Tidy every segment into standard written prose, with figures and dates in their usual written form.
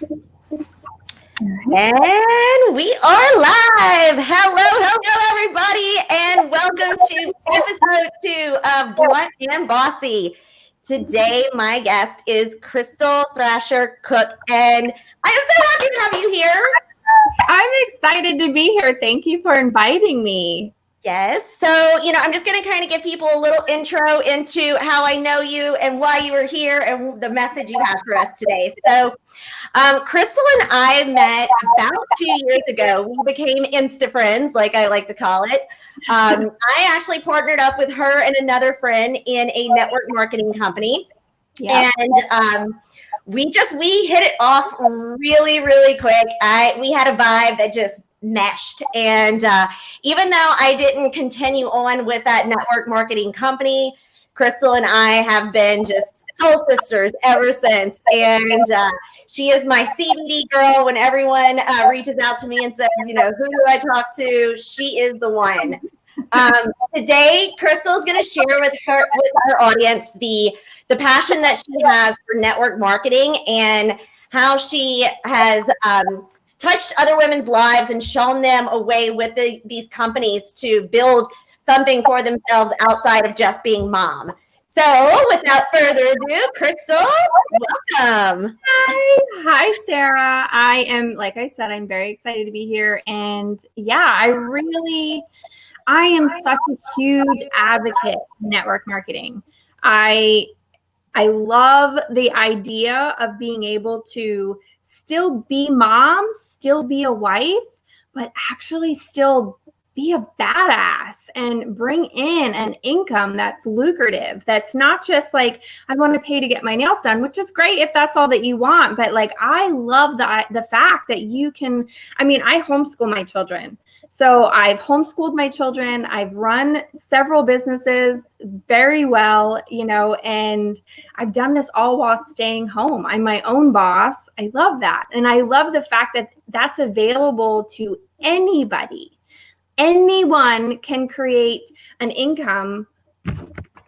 And we are live. Hello, everybody, and welcome to episode 2 of Blunt and Bossy. Today, my guest is Crystal Thrasher Cook, and I am so happy to have you here. I'm excited to be here. Thank you for inviting me. Yes. So, I'm just going to kind of give people a little intro into how I know you and why you are here and the message you have for us today. So, Crystal and I met about 2 years ago. We became Insta friends, like I like to call it. I actually partnered up with her and another friend in a network marketing company. Yep. And we hit it off really, really quick. We had a vibe that just meshed. And even though I didn't continue on with that network marketing company, Crystal and I have been just soul sisters ever since. And she is my CBD girl. When everyone reaches out to me and says, who do I talk to? She is the one. Today, Crystal is going to share with her audience the passion that she has for network marketing and how she has touched other women's lives and shown them a way with these companies to build something for themselves outside of just being mom. So without further ado, Crystal, welcome. Hi, Sarah. Like I said, I'm very excited to be here. And yeah, I am such a huge advocate of network marketing. I love the idea of being able to still be mom, still be a wife, but actually still be a badass and bring in an income that's lucrative. That's not just like, I want to pay to get my nails done, which is great if that's all that you want. But like, I love the fact that you can, I homeschool my children. So I've homeschooled my children. I've run several businesses very well, and I've done this all while staying home. I'm my own boss. I love that. And I love the fact that that's available to anybody. Anyone can create an income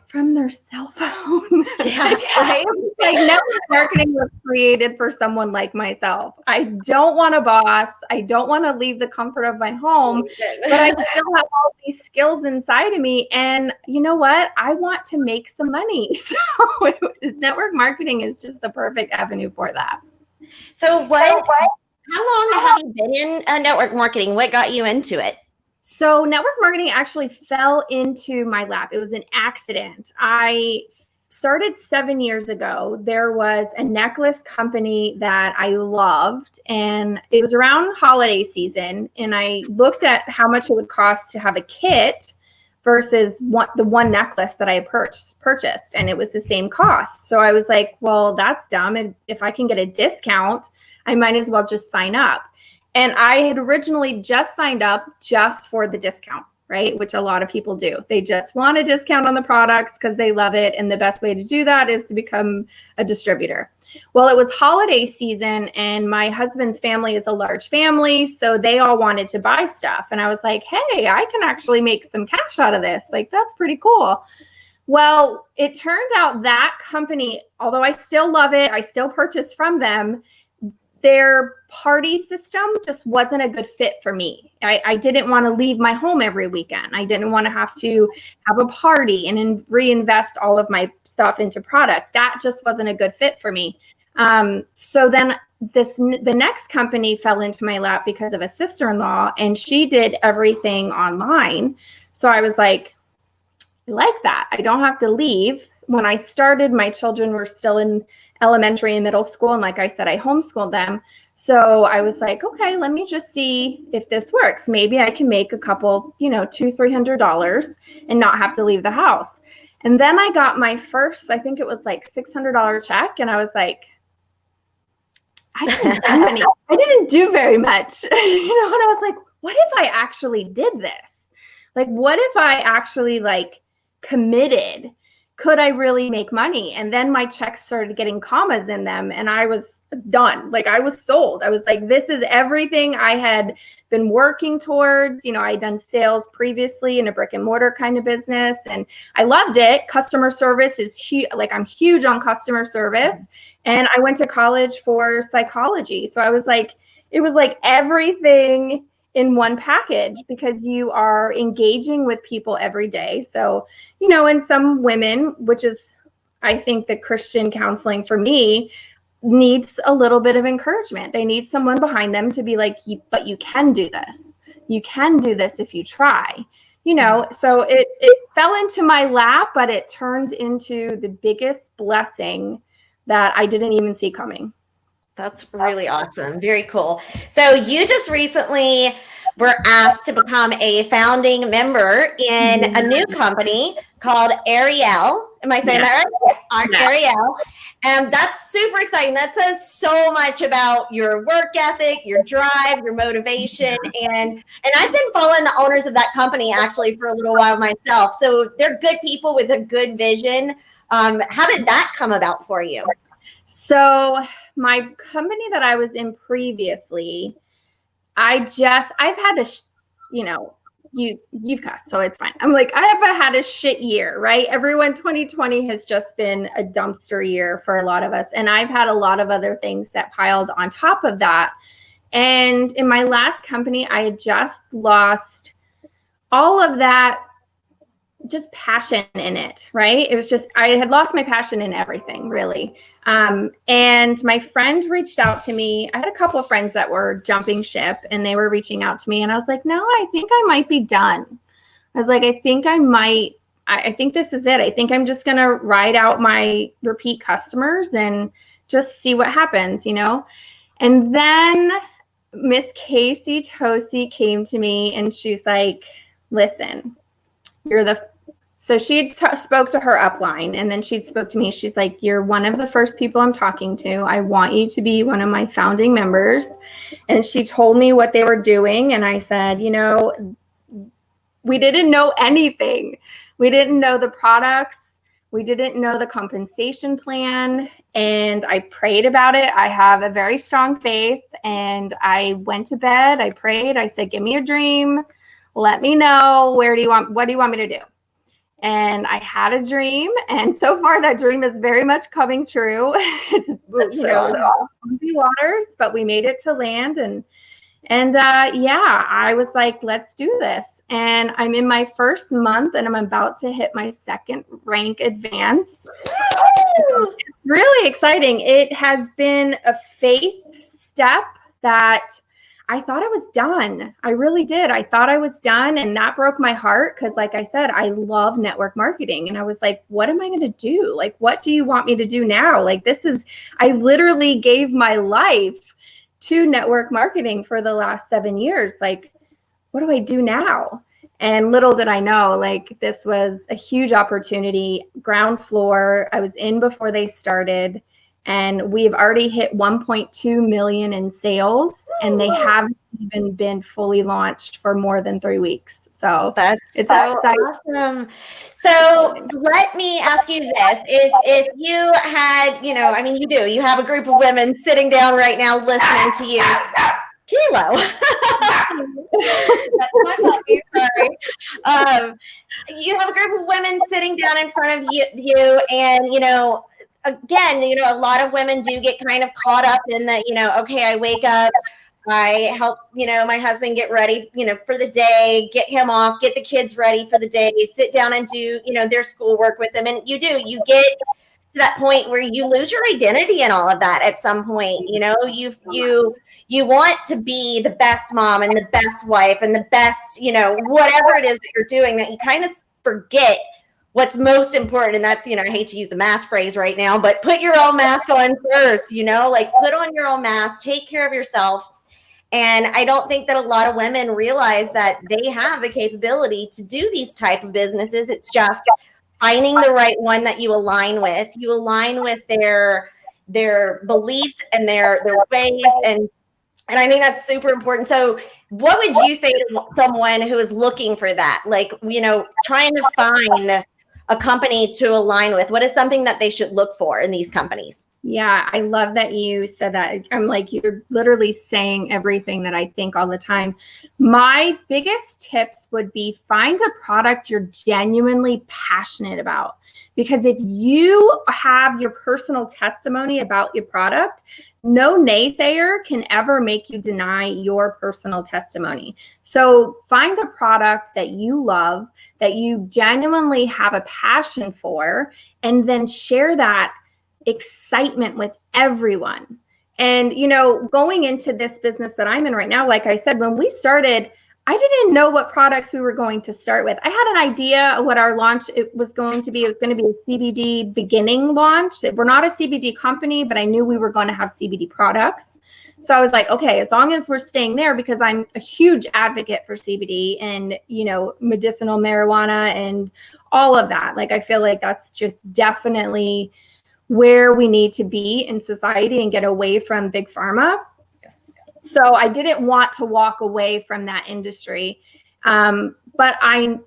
from their cell phone. Yeah, right? Like network marketing was created for someone like myself. I don't want a boss. I don't want to leave the comfort of my home, but I still have all these skills inside of me. And you know what? I want to make some money. So network marketing is just the perfect avenue for that. So how long have you been in network marketing? What got you into it? So network marketing actually fell into my lap. It was an accident. I started 7 years ago. There was a necklace company that I loved, and it was around holiday season. And I looked at how much it would cost to have a kit versus the one necklace that I purchased, and it was the same cost. So I was like, well, that's dumb. And if I can get a discount, I might as well just sign up. And I had originally just signed up just for the discount, right? Which a lot of people do. They just want a discount on the products because they love it. And the best way to do that is to become a distributor. Well, it was holiday season and my husband's family is a large family. So they all wanted to buy stuff. And I was like, hey, I can actually make some cash out of this. Like, that's pretty cool. Well, it turned out that company, although I still love it, I still purchase from them, their party system just wasn't a good fit for me. I didn't want to leave my home every weekend. I didn't want to have to have a party and reinvest all of my stuff into product. That just wasn't a good fit for me. So then the next company fell into my lap because of a sister-in-law, and she did everything online. So I was like, I like that. I don't have to leave. When I started, my children were still in elementary and middle school. And like I said, I homeschooled them. So I was like, okay, let me just see if this works. Maybe I can make a couple, $200-$300 and not have to leave the house. And then I got my first, I think it was like $600 check. And I was like, I didn't do very much. And I was like, what if I actually did this? Like, what if I actually committed could I really make money? And then my checks started getting commas in them and I was done. Like I was sold. I was like, this is everything I had been working towards. You know, I'd done sales previously in a brick and mortar kind of business and I loved it. Customer service is huge. Like I'm huge on customer service. And I went to college for psychology. So I was like, it was like everything in one package because you are engaging with people every day. So, you know, and some women, which is, I think the Christian counseling for me needs a little bit of encouragement. They need someone behind them to be like, but you can do this. You can do this if you try, you know? So it fell into my lap, but it turned into the biggest blessing that I didn't even see coming. That's really awesome. Very cool. So you just recently were asked to become a founding member in a new company called Ariel. Am I saying that right? Yeah. Ariel. And that's super exciting. That says so much about your work ethic, your drive, your motivation. And I've been following the owners of that company actually for a little while myself. So they're good people with a good vision. How did that come about for you? So my company that I was in previously, I've had a, you know, you've cussed, so it's fine. I'm like, I have had a shit year, right? 2020 has just been a dumpster year for a lot of us. And I've had a lot of other things that piled on top of that. And in my last company, I had just lost all of that just passion in it, right? It was just, I had lost my passion in everything, really. And my friend reached out to me. I had a couple of friends that were jumping ship and they were reaching out to me. And I was like, no, I think I might be done. I was like, I think this is it. I think I'm just going to ride out my repeat customers and just see what happens, you know? And then Miss Casey Tosi came to me and she's like, listen, so she spoke to her upline and then she spoke to me. She's like, you're one of the first people I'm talking to. I want you to be one of my founding members. And she told me what they were doing. And I said, you know, we didn't know anything. We didn't know the products. We didn't know the compensation plan. And I prayed about it. I have a very strong faith. And I went to bed. I prayed. I said, give me a dream. Let me know. What do you want me to do? And I had a dream, and so far that dream is very much coming true. It's bumpy waters, but we made it to land, and I was like, let's do this. And I'm in my first month, and I'm about to hit my second rank advance. It's really exciting. It has been a faith step that I thought I was done. I really did. I thought I was done. And that broke my heart because, like I said, I love network marketing. And I was like, what am I going to do? Like, what do you want me to do now? Like, I literally gave my life to network marketing for the last 7 years. Like, what do I do now? And little did I know, like, this was a huge opportunity. Ground floor. I was in before they started. And we've already hit 1.2 million in sales, and they haven't even been fully launched for more than 3 weeks. So it's so awesome. So let me ask you this. If you had, you know, I mean, you have a group of women sitting down right now listening to you. Kilo. That's my puppy, sorry. You have a group of women sitting down in front of you and, you know, again, you know, a lot of women do get kind of caught up in the, you know, okay, I wake up, I help, you know, my husband get ready, you know, for the day, get him off, get the kids ready for the day, sit down and do, you know, their schoolwork with them. And you get to that point where you lose your identity and all of that at some point. You know, you want to be the best mom and the best wife and the best, you know, whatever it is that you're doing, that you kind of forget what's most important. And that's, you know, I hate to use the mask phrase right now, but put your own mask on first, you know, like put on your own mask, take care of yourself. And I don't think that a lot of women realize that they have the capability to do these type of businesses. It's just finding the right one that you align with. You align with their beliefs and their ways. And I think that's super important. So what would you say to someone who is looking for that? Like, you know, trying to find a company to align with? What is something that they should look for in these companies? Yeah, I love that you said that. I'm like, you're literally saying everything that I think all the time. My biggest tips would be find a product you're genuinely passionate about. Because if you have your personal testimony about your product, no naysayer can ever make you deny your personal testimony. So find a product that you love, that you genuinely have a passion for, and then share that excitement with everyone. And, going into this business that I'm in right now, like I said, when we started, I didn't know what products we were going to start with. I had an idea of what our launch was going to be. It was going to be a CBD beginning launch. We're not a CBD company, but I knew we were going to have CBD products. So I was like, okay, as long as we're staying there, because I'm a huge advocate for CBD and, medicinal marijuana and all of that. Like, I feel like that's just definitely where we need to be in society and get away from big pharma. Yes. So I didn't want to walk away from that industry. But I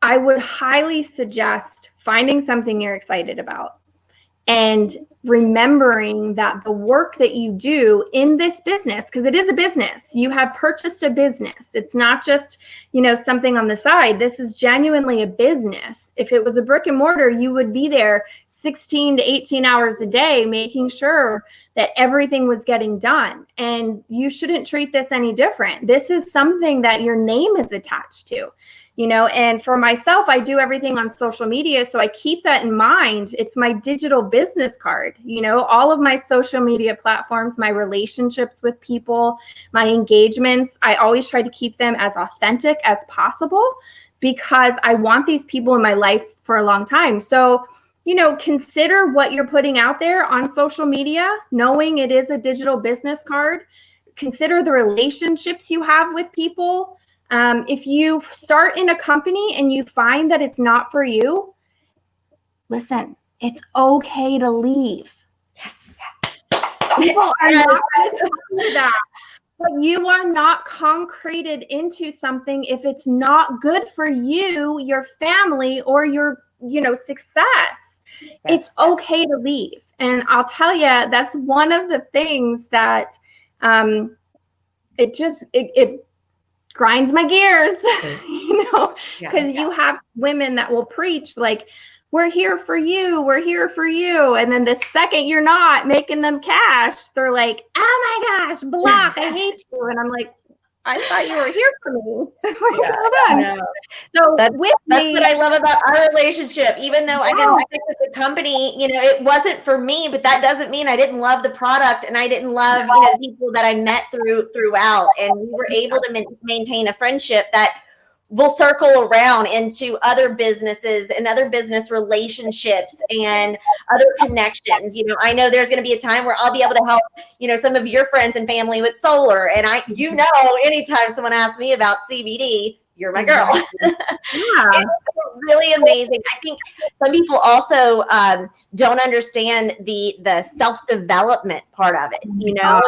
would highly suggest finding something you're excited about and remembering that the work that you do in this business, because it is a business, you have purchased a business. It's not just, something on the side. This is genuinely a business. If it was a brick and mortar, you would be there 16 to 18 hours a day, making sure that everything was getting done. And you shouldn't treat this any different. This is something that your name is attached to, and for myself, I do everything on social media. So I keep that in mind. It's my digital business card, all of my social media platforms, my relationships with people, my engagements. I always try to keep them as authentic as possible because I want these people in my life for a long time. So consider what you're putting out there on social media, knowing it is a digital business card. Consider the relationships you have with people. If you start in a company and you find that it's not for you, listen, it's okay to leave. Yes. People are not going to tell you that. But you are not concreted into something if it's not good for you, your family, or your, success. It's okay to leave. And I'll tell you, that's one of the things that it grinds my gears, because you have women that will preach like, we're here for you. We're here for you. And then the second you're not making them cash, they're like, oh my gosh, block, I hate you. And I'm like, I thought you were here for me. Hold on. No. So that's what I love about our relationship. Even though I didn't stick with the company, it wasn't for me, but that doesn't mean I didn't love the product and I didn't love, the people that I met throughout. And we were able to maintain a friendship that will circle around into other businesses and other business relationships and other connections. I know there's going to be a time where I'll be able to help, some of your friends and family with solar. And anytime someone asks me about CBD, you're my girl. Yeah. It's really amazing. I think some people also don't understand the self-development part of it. That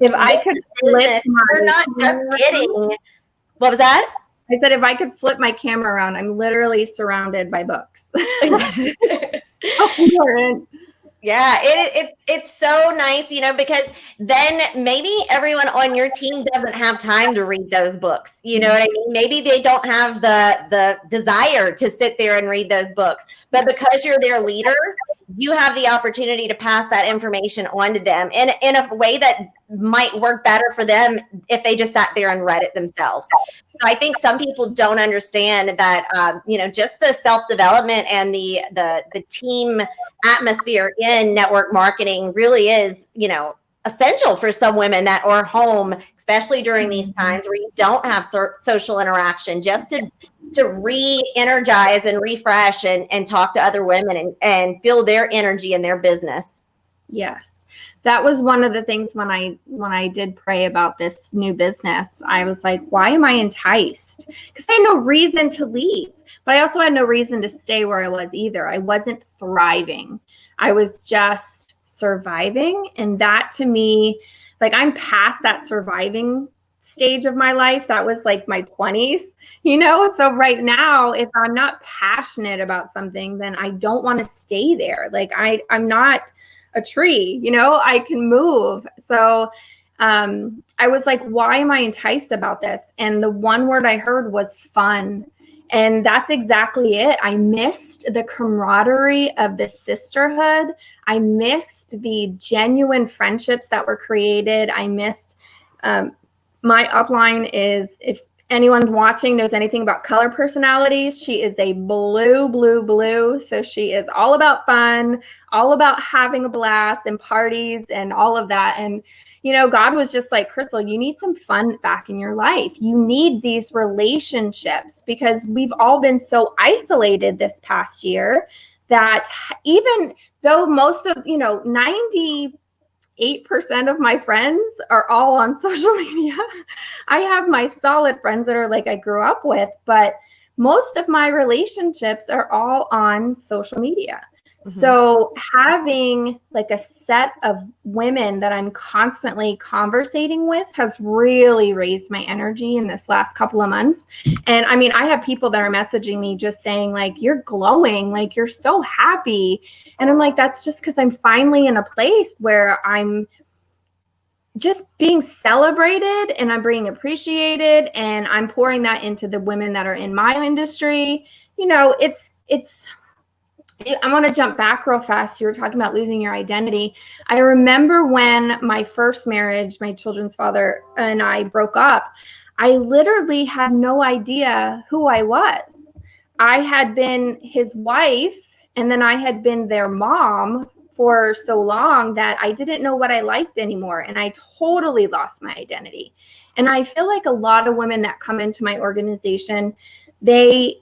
if I could flip you're not just getting, what was that? I said, if I could flip my camera around, I'm literally surrounded by books. Yeah, it's so nice, because then maybe everyone on your team doesn't have time to read those books. You know what I mean? Maybe they don't have the desire to sit there and read those books. But because you're their leader, you have the opportunity to pass that information on to them in a way that might work better for them if they just sat there and read it themselves. So I think some people don't understand that, just the self-development and the team atmosphere in network marketing really is, essential for some women that are home, especially during these times where you don't have social interaction, just to re-energize and refresh and talk to other women and feel their energy in their business. Yes. That was one of the things when I did pray about this new business, I was like, why am I enticed? Because I had no reason to leave, but I also had no reason to stay where I was either. I wasn't thriving. I was just surviving. And that to me, like, I'm past that surviving stage of my life. That was like my 20s, you know? So right now, if I'm not passionate about something, then I don't want to stay there. Like I'm not a tree, you know, I can move. So I was like, why am I enticed about this? And the one word I heard was fun. And that's exactly it. I missed the camaraderie of the sisterhood. I missed the genuine friendships that were created. I missed my upline is, if anyone watching knows anything about color personalities, she is a blue, blue, blue. So she is all about fun, all about having a blast and parties and all of that. And, you know, God was just like, Crystal, you need some fun back in your life. You need these relationships because we've all been so isolated this past year that even though most of, 98% of my friends are all on social media. I have my solid friends that are like I grew up with, but most of my relationships are all on social media. Mm-hmm. So having like a set of women that I'm constantly conversating with has really raised my energy in this last couple of months. And I mean, I have people that are messaging me just saying like, you're glowing, like you're so happy. And I'm like, that's just because I'm finally in a place where I'm just being celebrated and I'm being appreciated and I'm pouring that into the women that are in my industry. You know, I want to jump back real fast. You were talking about losing your identity. I remember when my first marriage, my children's father and I broke up, I literally had no idea who I was. I had been his wife and then I had been their mom for so long that I didn't know what I liked anymore. And I totally lost my identity. And I feel like a lot of women that come into my organization, they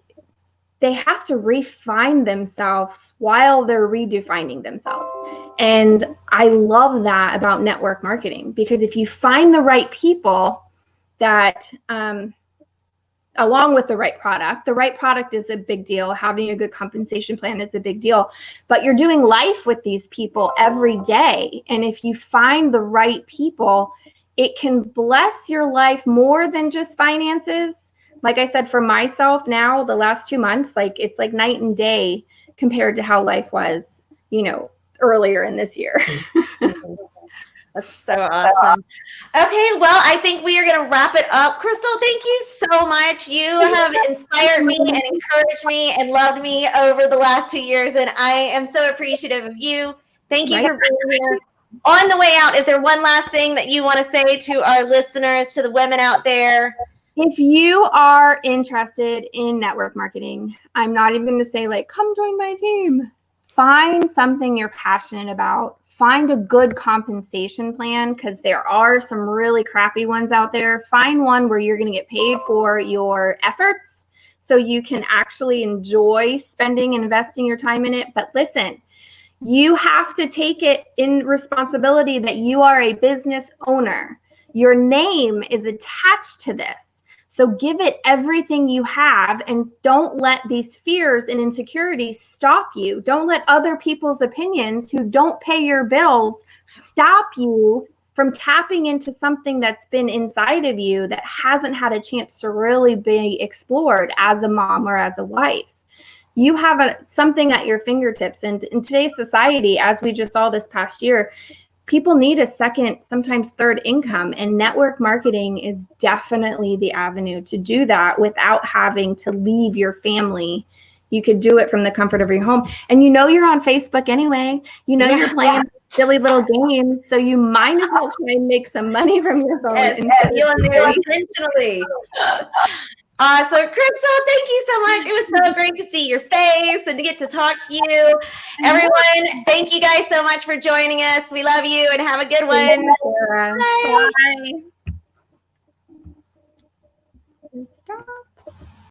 have to refine themselves while they're redefining themselves. And I love that about network marketing, because if you find the right people that, along with the right product is a big deal. Having a good compensation plan is a big deal, but you're doing life with these people every day. And if you find the right people, it can bless your life more than just finances. Like I said, for myself now, the last 2 months, like it's like night and day compared to how life was, earlier in this year. That's so awesome. Okay, well, I think we are going to wrap it up. Crystal, thank you so much. You have inspired me and encouraged me and loved me over the last 2 years, and I am so appreciative of you. Thank you for being here. On the way out, is there one last thing that you want to say to our listeners, to the women out there? If you are interested in network marketing, I'm not even going to say like, come join my team. Find something you're passionate about. Find a good compensation plan, because there are some really crappy ones out there. Find one where you're going to get paid for your efforts so you can actually enjoy spending and investing your time in it. But listen, you have to take it in responsibility that you are a business owner. Your name is attached to this. So give it everything you have, and don't let these fears and insecurities stop you. Don't let other people's opinions who don't pay your bills stop you from tapping into something that's been inside of you that hasn't had a chance to really be explored as a mom or as a wife. You have something at your fingertips. And in today's society, as we just saw this past year, people need a second, sometimes third income, and network marketing is definitely the avenue to do that without having to leave your family. You could do it from the comfort of your home. And you're on Facebook anyway. You're playing silly little games, so you might as well try and make some money from your phone. Intentionally. So Crystal, thank you so much. It was so great to see your face and to get to talk to you. Everyone, thank you guys so much for joining us. We love you and have a good one. Bye. Bye. Stop.